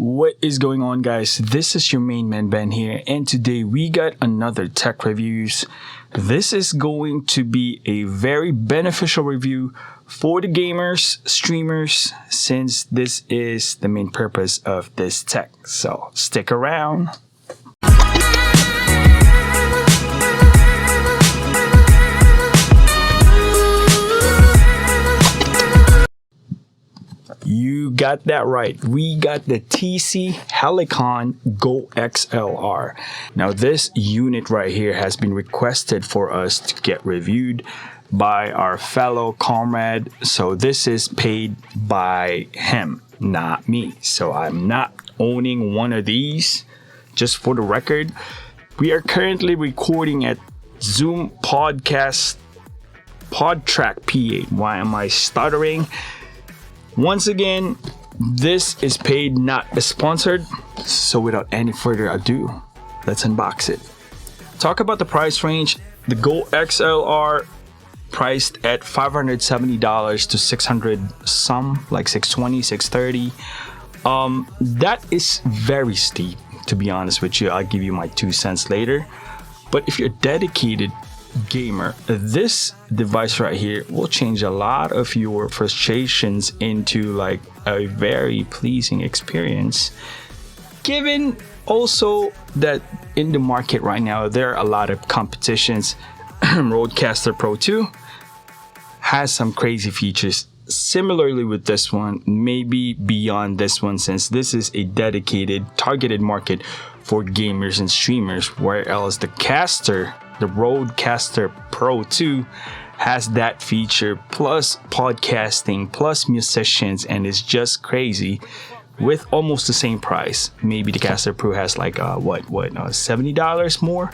What is going on, guys? This is your main man Ben here, and today we got another tech reviews. This is going to be a very beneficial review for the gamers, streamers, since this is the main purpose of this tech. So stick around. You got that right. We got the TC Helicon GO XLR. Now this unit right here has been requested for us to get reviewed by our fellow comrade. So this is paid by him, not me. So I'm not owning one of these. Just for the record, we are currently recording at Zoom podcast PodTrack P8. Why am I stuttering? Once again, this is paid, not sponsored. So without any further ado, let's unbox it. Talk about the price range. The GO XLR priced at $570 to 600 some, like 620, 630. That is very steep, to be honest with you. I'll give you my 2 cents later. But if you're dedicated gamer, this device right here will change a lot of your frustrations into like a very pleasing experience, given also that in the market right now there are a lot of competitions. Rodecaster Pro 2 has some crazy features similarly with this one, maybe beyond this one, since this is a dedicated targeted market for gamers and streamers, whereas the Rodecaster Pro 2 has that feature plus podcasting plus musicians, and it's just crazy with almost the same price. Maybe the Caster Pro has like $70 more,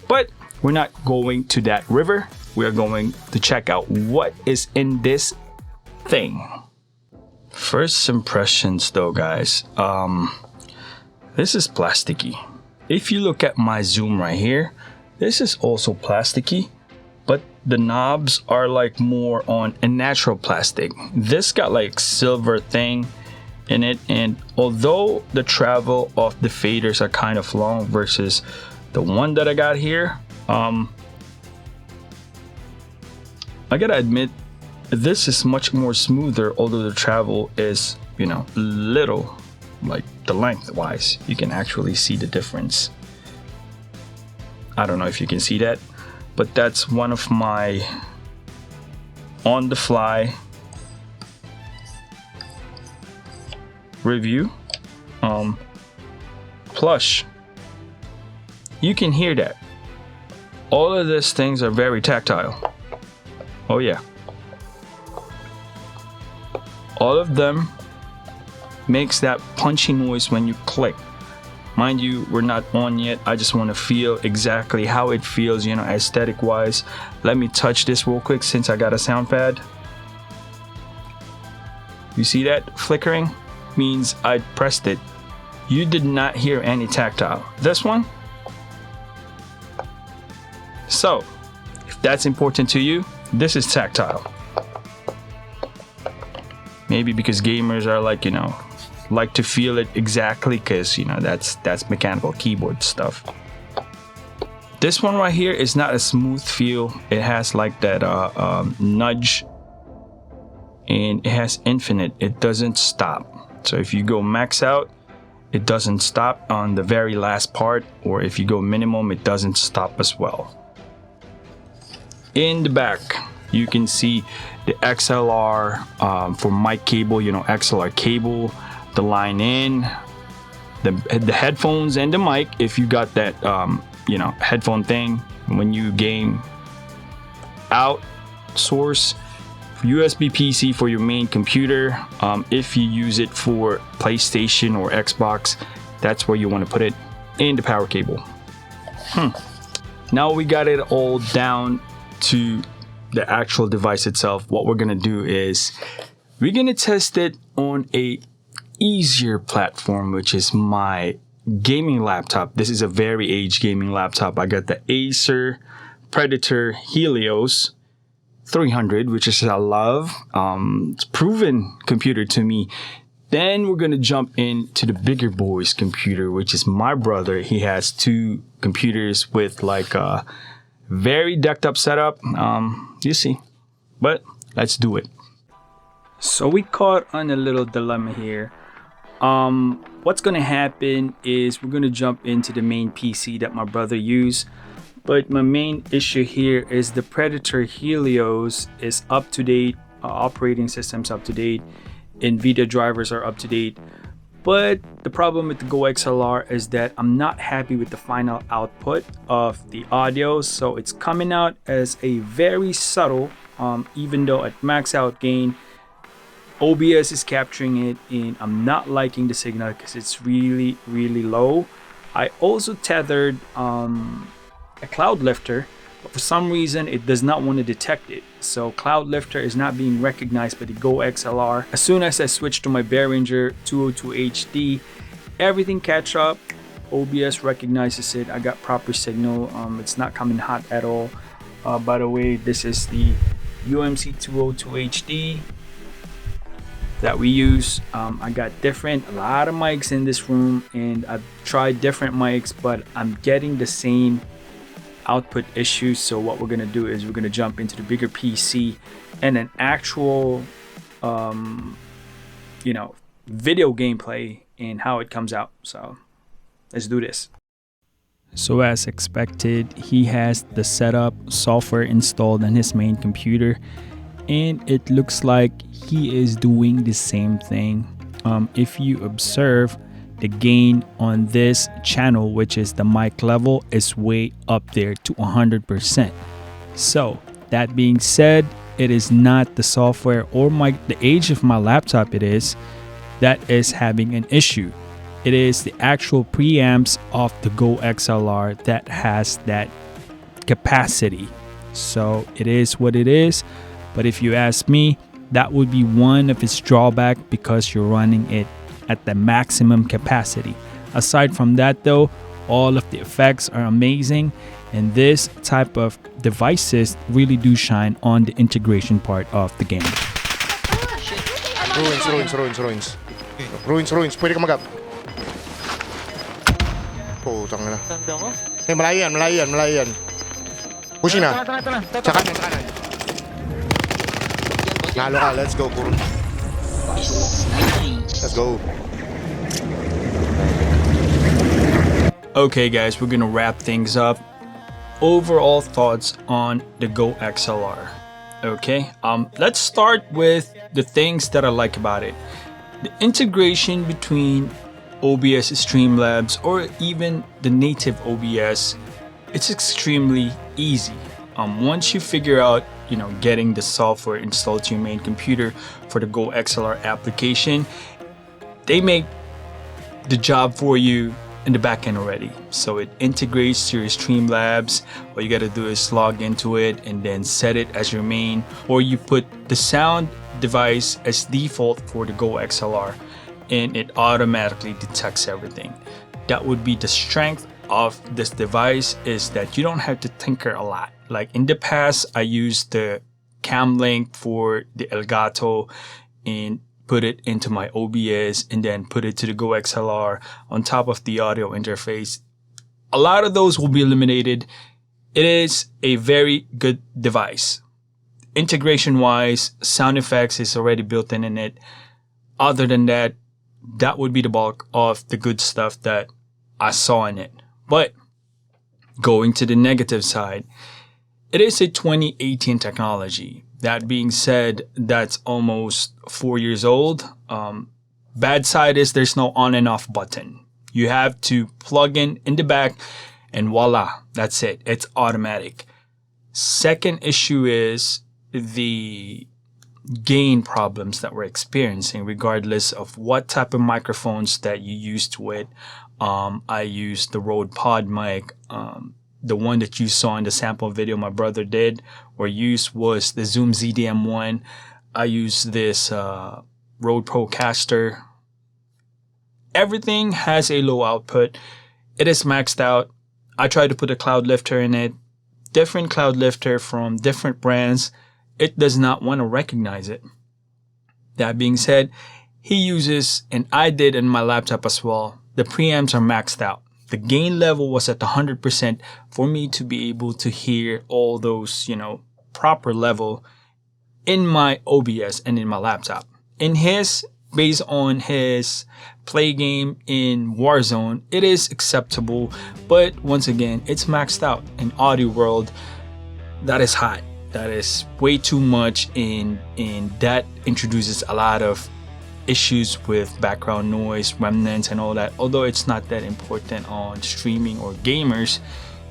but we're not going to that river. We are going to check out what is in this thing. First impressions though, guys, this is plasticky. If you look at my zoom right here, this is also plasticky, but the knobs are like more on a natural plastic. This got like silver thing in it, and although the travel of the faders are kind of long versus the one that I got here, I gotta admit this is much more smoother, although the travel is, little, like the length wise, you can actually see the difference. I don't know if you can see that, but that's one of my on the fly review. Plush, you can hear that. All of these things are very tactile. Oh yeah. All of them makes that punchy noise when you click. Mind you, we're not on yet. I just want to feel exactly how it feels, aesthetic wise. Let me touch this real quick since I got a sound pad. You see that flickering? Means I pressed it. You did not hear any tactile. This one? So, if that's important to you, this is tactile. Maybe because gamers are like to feel it exactly, because that's mechanical keyboard stuff. This one right here is not a smooth feel. It has like that nudge, and it has infinite. It doesn't stop. So if you go max out, it doesn't stop on the very last part, or if you go minimum, it doesn't stop as well. In the back, you can see the XLR for mic cable, XLR cable, the line in, the headphones and the mic if you got that headphone thing when you game. Out source, USB PC for your main computer. If you use it for PlayStation or Xbox, that's where you want to put it. In the power cable. Now we got it all down to the actual device itself. What we're gonna do is we're gonna test it on a easier platform, which is my gaming laptop. This is a very aged gaming laptop. I got the Acer Predator Helios 300, which is I love. It's proven computer to me. Then we're going to jump into the bigger boy's computer, which is my brother. He has two computers with like a very decked up setup. You see, but let's do it. So we caught on a little dilemma here. What's going to happen is we're going to jump into the main PC that my brother used. But my main issue here is the Predator Helios is up to date, operating system's up to date, NVIDIA drivers are up to date. But the problem with the Go XLR is that I'm not happy with the final output of the audio. So it's coming out as a very subtle, even though at max out gain, OBS is capturing it, and I'm not liking the signal because it's really low. I also tethered a cloud lifter, but for some reason it does not want to detect it. So cloud lifter is not being recognized by the Go XLR. As soon as I switch to my Behringer 202 HD, everything catch up. OBS recognizes it. I got proper signal. It's not coming hot at all. By the way, this is the UMC 202 HD that we use. I got a lot of mics in this room, and I've tried different mics, but I'm getting the same output issues. So what we're gonna do is we're gonna jump into the bigger PC and an actual video gameplay and how it comes out. So let's do this. So as expected, he has the setup software installed on his main computer, and it looks like he is doing the same thing. If you observe, the gain on this channel, which is the mic level, is way up there to 100%. So that being said, it is not the software or the age of my laptop that is having an issue. It is the actual preamps of the Go XLR that has that capacity. So it is what it is. But if you ask me, that would be one of its drawbacks because you're running it at the maximum capacity. Aside from that though, all of the effects are amazing, and this type of devices really do shine on the integration part of the game. Ruins. Pwede ka mag-up. Putang na. Hey, malayo yan. Pushing na. Sa kanan. Lalo ka, let's go, Kuro. Let's go. Okay guys, we're gonna wrap things up. Overall thoughts on the Go XLR. Okay, let's start with the things that I like about it. The integration between OBS Streamlabs or even the native OBS, it's extremely easy. Once you figure out, getting the software installed to your main computer for the Go XLR application, they make the job for you in the back end already. So it integrates to your Streamlabs. All you gotta do is log into it and then set it as your main, or you put the sound device as default for the Go XLR and it automatically detects everything. That would be the strength of this device, is that you don't have to tinker a lot. Like in the past, I used the cam link for the Elgato and put it into my OBS and then put it to the Go XLR on top of the audio interface. A lot of those will be eliminated. It is a very good device. Integration wise, sound effects is already built in it. Other than that, that would be the bulk of the good stuff that I saw in it. But going to the negative side, it is a 2018 technology. That being said, that's almost 4 years old. Bad side is there's no on and off button. You have to plug in the back and voila, that's it. It's automatic. Second issue is the gain problems that we're experiencing, regardless of what type of microphones that you use to it. I used the Rode Pod mic. The one that you saw in the sample video my brother did or used was the Zoom ZDM1. I used this Rode Procaster. Everything has a low output. It is maxed out. I tried to put a cloud lifter in it. Different cloud lifter from different brands. It does not want to recognize it. That being said, he uses, and I did in my laptop as well, the preamps are maxed out. The gain level was at 100% for me to be able to hear all those, proper level in my OBS and in my laptop. In his, based on his play game in Warzone, it is acceptable, but once again, it's maxed out. In audio world, that is high. That is way too much, and that introduces a lot of issues with background noise, remnants, and all that. Although it's not that important on streaming or gamers,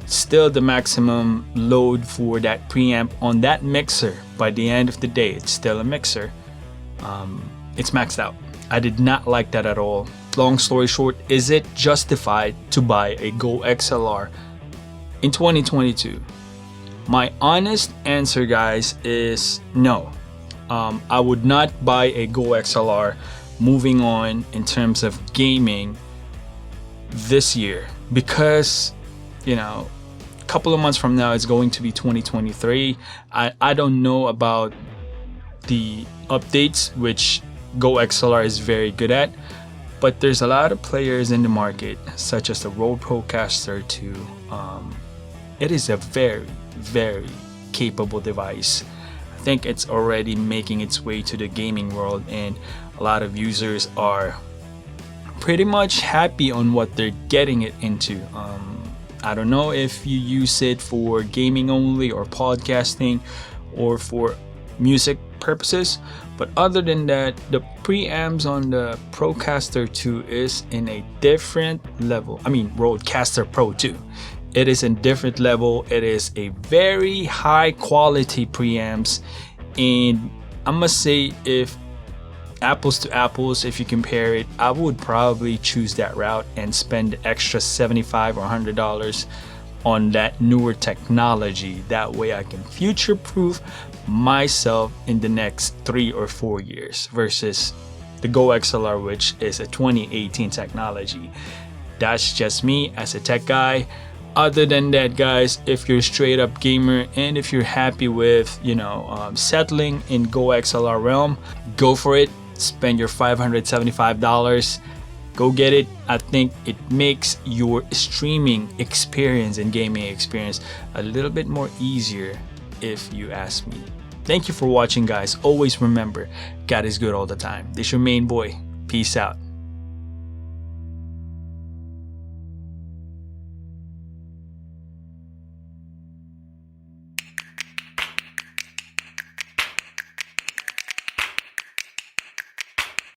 still the maximum load for that preamp on that mixer, by the end of the day, it's still a mixer. It's maxed out. I did not like that at all. Long story short, is it justified to buy a Go XLR in 2022? My honest answer, guys, is no. I would not buy a Go XLR moving on in terms of gaming this year, because a couple of months from now it's going to be 2023. I don't know about the updates, which Go XLR is very good at, but there's a lot of players in the market, such as the Rode Procaster 2. It is a very, very capable device. I think it's already making its way to the gaming world, and a lot of users are pretty much happy on what they're getting it into. I don't know if you use it for gaming only or podcasting or for music purposes, but other than that, the preamps on the Procaster 2 is in a different level. I mean, Rodecaster Pro 2. It is in different level. It is a very high quality preamps, and I must say, if apples to apples, if you compare it, I would probably choose that route and spend the extra $75 or $100 on that newer technology. That way I can future-proof myself in the next 3 or 4 years versus the Go XLR, which is a 2018 technology. That's just me as a tech guy. Other than that, guys, if you're a straight up gamer and if you're happy with, settling in Go XLR realm, go for it. Spend your $575. Go get it. I think it makes your streaming experience and gaming experience a little bit more easier, if you ask me. Thank you for watching, guys. Always remember, God is good all the time. This is your main boy. Peace out.